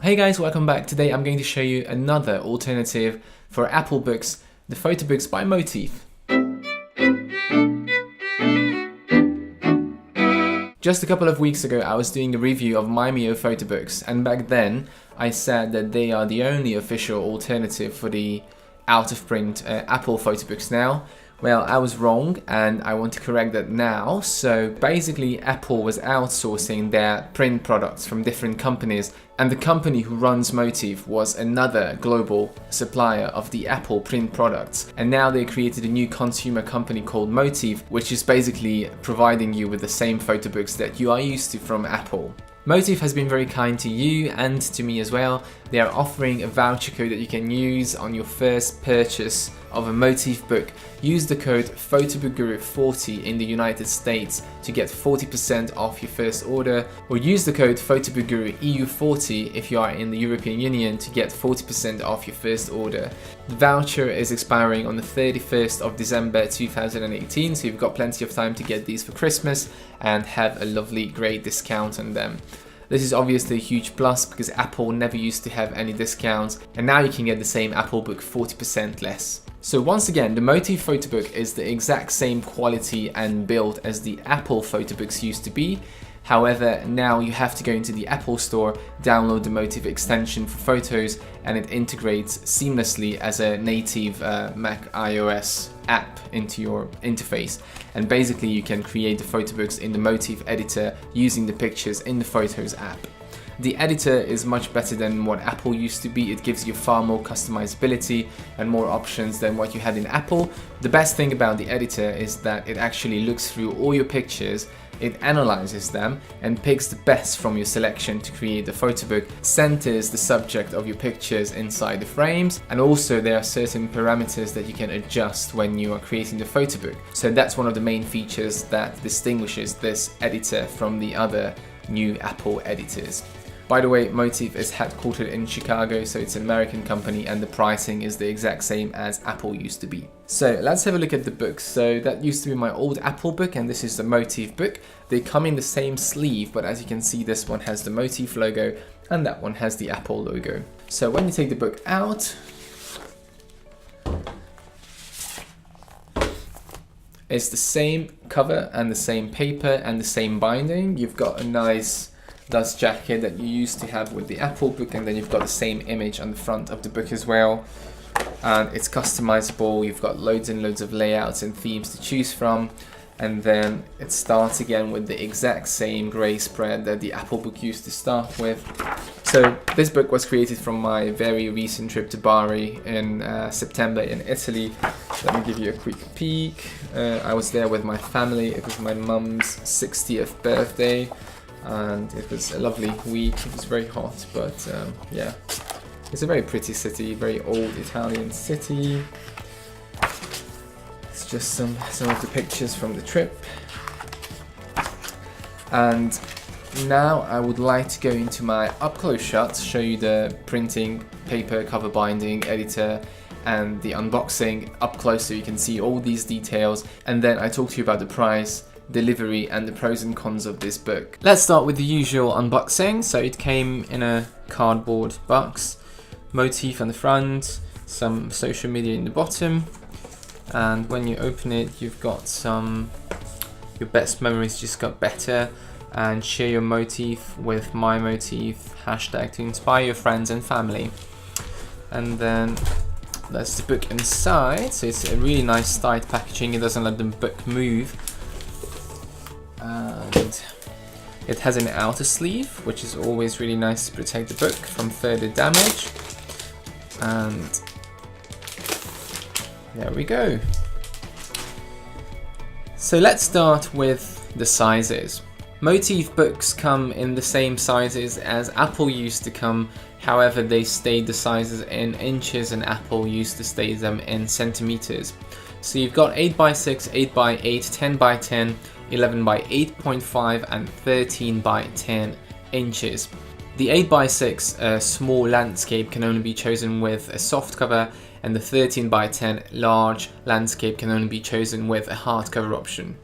Hey guys, welcome back. Today I'm going to show you another alternative for Apple books, the photo books by Motif. Just a couple of weeks ago I was doing a review of Mimeo photo books, and back then I said that they are the only official alternative for the out-of-print Apple photo books now. Well, I was wrong and I want to correct that now. So basically Apple was outsourcing their print products from different companies, and the company who runs Motif was another global supplier of the Apple print products. And now they created a new consumer company called Motif, which is basically providing you with the same photo books that you are used to from Apple. Motif has been very kind to you and to me as well. They are offering a voucher code that you can use on your first purchase of a Motif book. Use the code PhotobookGuru40 in the United States to get 40% off your first order, or use the code PhotobookGuruEU40 if you are in the European Union to get 40% off your first order. The voucher is expiring on the 31st of December 2018, so you've got plenty of time to get these for Christmas and have a lovely, great discount on them. This is obviously a huge plus because Apple never used to have any discounts, and now you can get the same Apple book 40% less. So once again, the Motif photo book is the exact same quality and build as the Apple photo books used to be. However, now you have to go into the Apple Store, download the Motif extension for photos, and it integrates seamlessly as a native Mac iOS app into your interface. And basically you can create the photo books in the Motif editor using the pictures in the Photos app. The editor is much better than what Apple used to be. It gives you far more customizability and more options than what you had in Apple. The best thing about the editor is that it actually looks through all your pictures, it analyzes them and picks the best from your selection to create the photo book, centers the subject of your pictures inside the frames, and also there are certain parameters that you can adjust when you are creating the photo book. So that's one of the main features that distinguishes this editor from the other new Apple editors. By the way, Motif is headquartered in Chicago, so it's an American company, and the pricing is the exact same as Apple used to be. So let's have a look at the books. So that used to be my old Apple book, and this is the Motif book. They come in the same sleeve, but as you can see, this one has the Motif logo and that one has the Apple logo. So when you take the book out, it's the same cover and the same paper and the same binding. You've got a nice dust jacket that you used to have with the Apple book, and then you've got the same image on the front of the book as well. And it's customizable. You've got loads and loads of layouts and themes to choose from. And then it starts again with the exact same grey spread that the Apple book used to start with. So this book was created from my very recent trip to Bari in September in Italy. Let me give you a quick peek. I was there with my family. It was my mum's 60th birthday. And it was a lovely week. It was very hot, but yeah, it's a very pretty city, very old Italian city. It's just some of the pictures from the trip. And now I would like to go into my up-close shots, show you the printing, paper, cover binding, editor, and the unboxing up close so you can see all these details. And then I talk to you about the price, delivery, and the pros and cons of this book. Let's start with the usual unboxing. So it came in a cardboard box, Motif on the front, some social media in the bottom, and when you open it you've got some your best memories just got better, and share your Motif with my Motif hashtag to inspire your friends and family. And then that's the book inside. So it's a really nice tight packaging, it doesn't let the book move. And it has an outer sleeve, which is always really nice to protect the book from further damage. And there we go. So let's start with the sizes. Motif books come in the same sizes as Apple used to come. However, they stayed the sizes in inches and Apple used to stay them in centimeters. So you've got 8x6, 8x8, 10x10, 11 by 8.5 and 13 by 10 inches. The 8x6 small landscape can only be chosen with a soft cover, and the 13 by 10 large landscape can only be chosen with a hardcover option.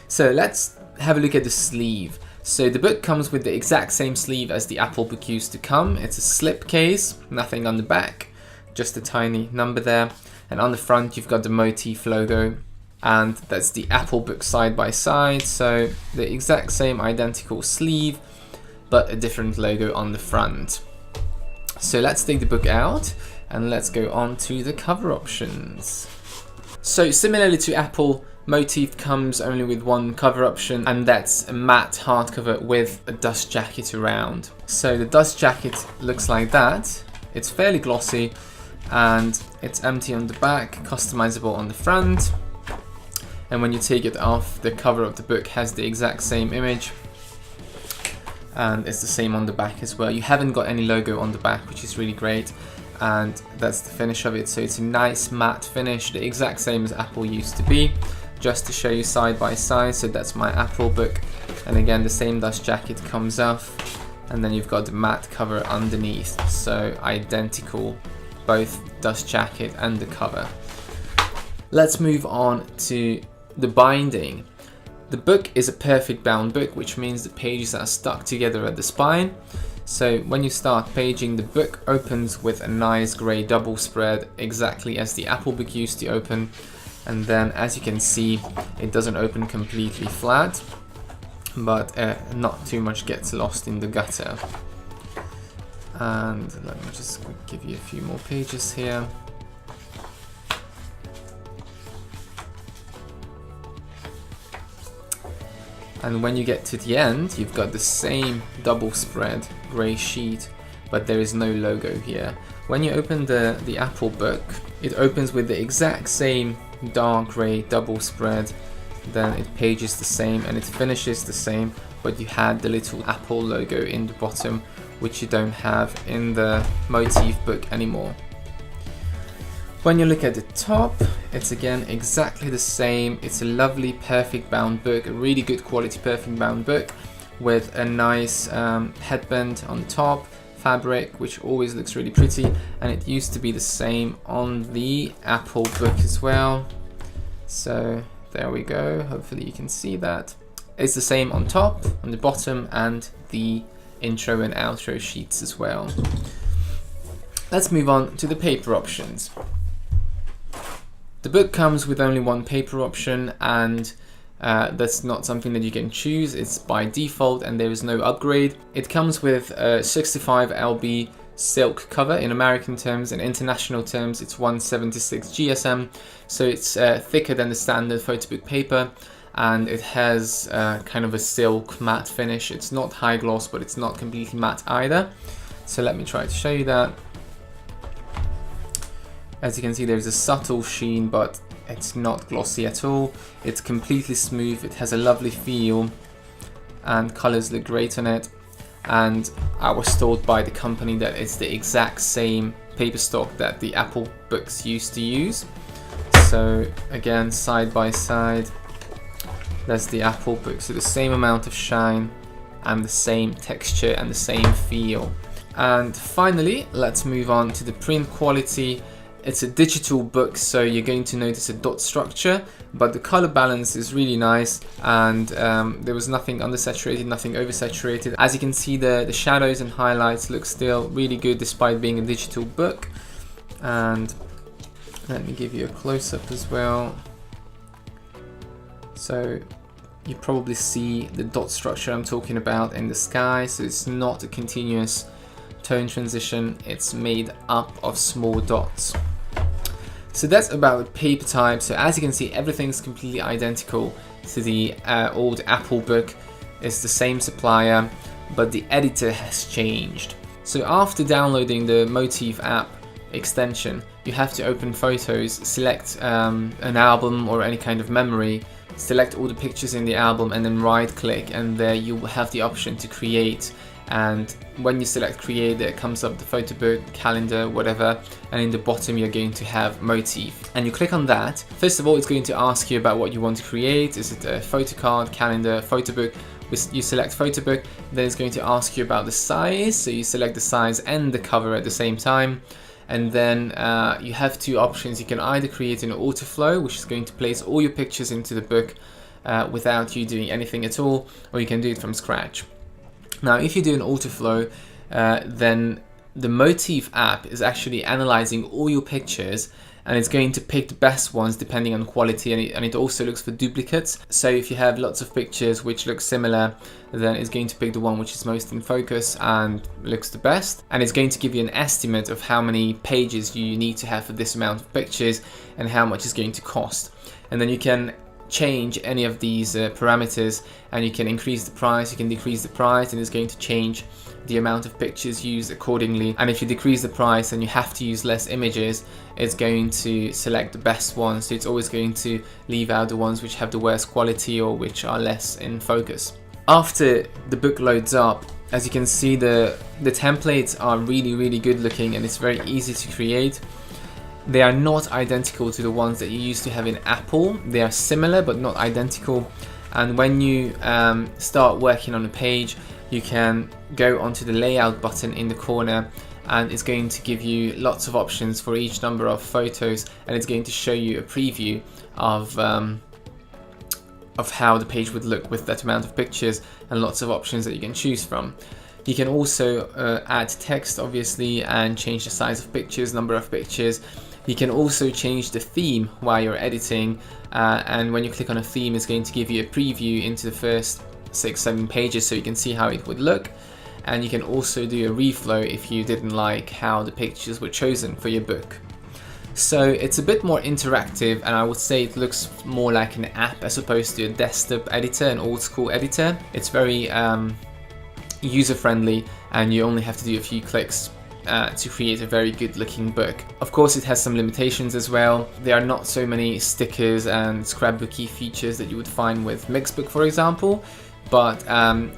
So let's have a look at the sleeve. So the book comes with the exact same sleeve as the Apple book used to come. It's a slip case, nothing on the back, just a tiny number there. And on the front you've got the Motif logo, and that's the Apple book side by side. So the exact same identical sleeve, but a different logo on the front. So let's take the book out and let's go on to the cover options. So similarly to Apple, Motif comes only with one cover option, and that's a matte hardcover with a dust jacket around. So the dust jacket looks like that. It's fairly glossy and it's empty on the back, customizable on the front. And when you take it off, the cover of the book has the exact same image, and it's the same on the back as well. You haven't got any logo on the back, which is really great. And that's the finish of it. So it's a nice matte finish, the exact same as Apple used to be. Just to show you side by side, so that's my Apple book, and again the same dust jacket comes off, and then you've got the matte cover underneath, so identical, both dust jacket and the cover. Let's move on to the binding. The book is a perfect bound book, which means the pages are stuck together at the spine. So when you start paging, the book opens with a nice grey double spread, exactly as the Apple book used to open. And then, as you can see, it doesn't open completely flat, but not too much gets lost in the gutter. And let me just give you a few more pages here. And when you get to the end, you've got the same double spread grey sheet, but there is no logo here. When you open the Apple book, it opens with the exact same dark grey double spread, then it pages the same and it finishes the same, but you had the little Apple logo in the bottom, which you don't have in the Motif book anymore. When you look at the top, it's again exactly the same. It's a lovely perfect bound book, a really good quality perfect bound book with a nice headband on the top, fabric, which always looks really pretty, and it used to be the same on the Apple book as well. So there we go, hopefully you can see that. It's the same on top, on the bottom, and the intro and outro sheets as well. Let's move on to the paper options. The book comes with only one paper option, and that's not something that you can choose. It's by default and there is no upgrade. It comes with a 65 lb silk cover in American terms. In international terms, it's 176 GSM, so it's thicker than the standard photobook paper, and it has kind of a silk matte finish. It's not high gloss, but it's not completely matte either. So let me try to show you that. As you can see, there's a subtle sheen, but it's not glossy at all. It's completely smooth, it has a lovely feel, and colors look great on it. And I was told by the company that it's the exact same paper stock that the Apple books used to use. So again, side by side, that's the Apple book. So the same amount of shine and the same texture and the same feel. And finally, let's move on to the print quality. It's a digital book, so you're going to notice a dot structure, but the color balance is really nice, and there was nothing undersaturated, nothing oversaturated. As you can see, the shadows and highlights look still really good despite being a digital book. And let me give you a close-up as well. So you probably see the dot structure I'm talking about in the sky, so it's not a continuous tone transition, it's made up of small dots. So that's about the paper type. So as you can see, everything's completely identical to the old Apple book. It's the same supplier, but the editor has changed. So after downloading the Motif app extension, you have to open Photos, select an album or any kind of memory, select all the pictures in the album, and then right click, and there you will have the option to create. And when you select create, there comes up the photo book, calendar, whatever, and in the bottom you're going to have Motif, and you click on that. First of all, it's going to ask you about what you want to create. Is it a photo card, calendar, photo book? You select photo book, then it's going to ask you about the size, so you select the size and the cover at the same time. And then you have two options. You can either create an autoflow, which is going to place all your pictures into the book without you doing anything at all, or you can do it from scratch. Now, if you do an autoflow, then the Motif app is actually analyzing all your pictures, and it's going to pick the best ones depending on quality, and it also looks for duplicates. So if you have lots of pictures which look similar, then it's going to pick the one which is most in focus and looks the best, and it's going to give you an estimate of how many pages you need to have for this amount of pictures and how much it's going to cost. And then you can change any of these parameters, and you can increase the price, you can decrease the price, and it's going to change the amount of pictures used accordingly. And if you decrease the price and you have to use less images, it's going to select the best ones. So it's always going to leave out the ones which have the worst quality or which are less in focus. After the book loads up, as you can see, the templates are really good looking, and it's very easy to create. They are not identical to the ones that you used to have in Apple. They are similar but not identical. And when you start working on a page, you can go onto the layout button in the corner, and it's going to give you lots of options for each number of photos, and it's going to show you a preview of how the page would look with that amount of pictures, and lots of options that you can choose from. You can also add text, obviously, and change the size of pictures, number of pictures. You can also change the theme while you're editing, and when you click on a theme, it's going to give you a preview into the first 6-7 pages, so you can see how it would look. And you can also do a reflow if you didn't like how the pictures were chosen for your book. So it's a bit more interactive, and I would say it looks more like an app as opposed to a desktop editor, an old school editor. It's very user-friendly, and you only have to do a few clicks to create a very good looking book. Of course, it has some limitations as well. There are not so many stickers and scrapbooky features that you would find with Mixbook, for example, but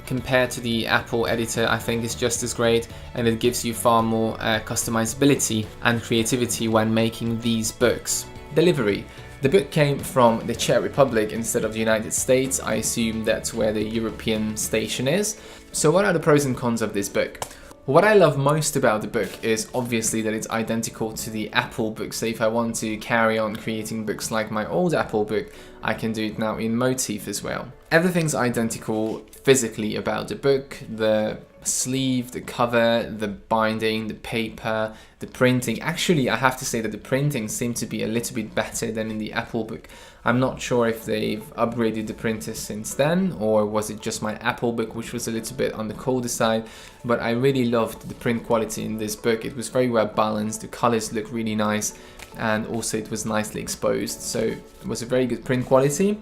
compared to the Apple editor, I think it's just as great, and it gives you far more customizability and creativity when making these books. Delivery. The book came from the Czech Republic instead of the United States. I assume that's where the European station is. So what are the pros and cons of this book? What I love most about the book is obviously that it's identical to the Apple book. So if I want to carry on creating books like my old Apple book, I can do it now in Motif as well. Everything's identical physically about the book. The sleeve, the cover, the binding, the paper, the printing. Actually, I have to say that the printing seemed to be a little bit better than in the Apple book. I'm not sure if they've upgraded the printers since then, or was it just my Apple book which was a little bit on the colder side, but I really loved the print quality in this book. It was very well balanced, the colors look really nice, and also it was nicely exposed, so it was a very good print quality.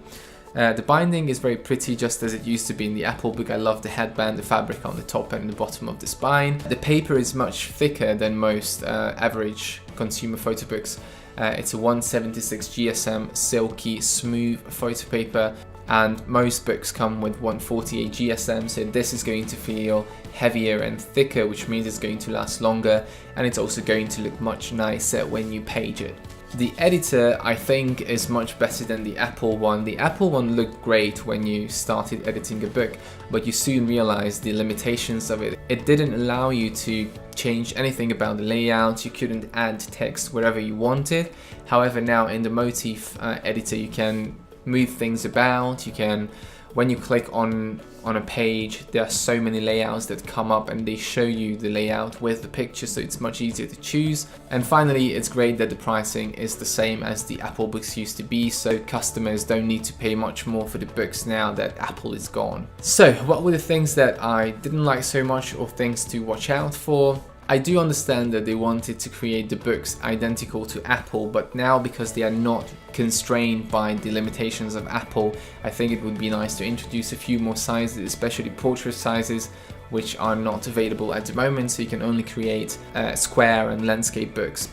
The binding is very pretty, just as it used to be in the Apple book. I love the headband, the fabric on the top and the bottom of the spine. The paper is much thicker than most average consumer photo books. It's a 176 GSM silky smooth photo paper, and most books come with 148 GSM, so this is going to feel heavier and thicker, which means it's going to last longer, and it's also going to look much nicer when you page it. The editor, I think, is much better than the Apple one. The Apple one looked great when you started editing a book, but you soon realized the limitations of it. It didn't allow you to change anything about the layout. You couldn't add text wherever you wanted. However, now in the Motif editor, you can move things about. You can, when you click on a page, there are so many layouts that come up, and they show you the layout with the picture, so it's much easier to choose. And finally, it's great that the pricing is the same as the Apple books used to be, so customers don't need to pay much more for the books now that Apple is gone. So what were the things that I didn't like so much, or things to watch out for? I do understand that they wanted to create the books identical to Apple, but now, because they are not constrained by the limitations of Apple, I think it would be nice to introduce a few more sizes, especially portrait sizes, which are not available at the moment, so you can only create square and landscape books.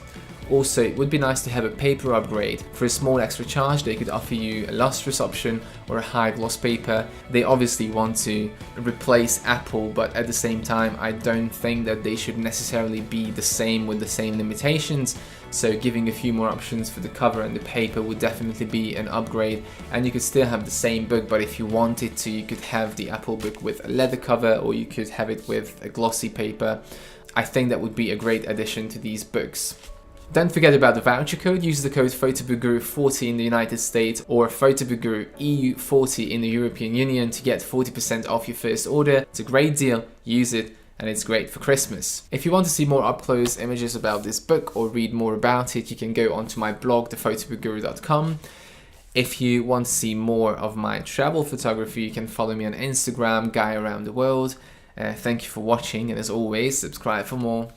Also, it would be nice to have a paper upgrade. For a small extra charge, they could offer you a lustrous option or a high gloss paper. They obviously want to replace Apple, but at the same time, I don't think that they should necessarily be the same with the same limitations. So giving a few more options for the cover and the paper would definitely be an upgrade, and you could still have the same book, but if you wanted to, you could have the Apple book with a leather cover, or you could have it with a glossy paper. I think that would be a great addition to these books. Don't forget about the voucher code. Use the code PhotobookGuru40 in the United States or PhotobookGuru EU40 in the European Union to get 40% off your first order. It's a great deal. Use it. And it's great for Christmas. If you want to see more up-close images about this book or read more about it, you can go onto my blog, thePhotobookGuru.com. If you want to see more of my travel photography, you can follow me on Instagram, Guy Around the World. Thank you for watching, and as always, subscribe for more.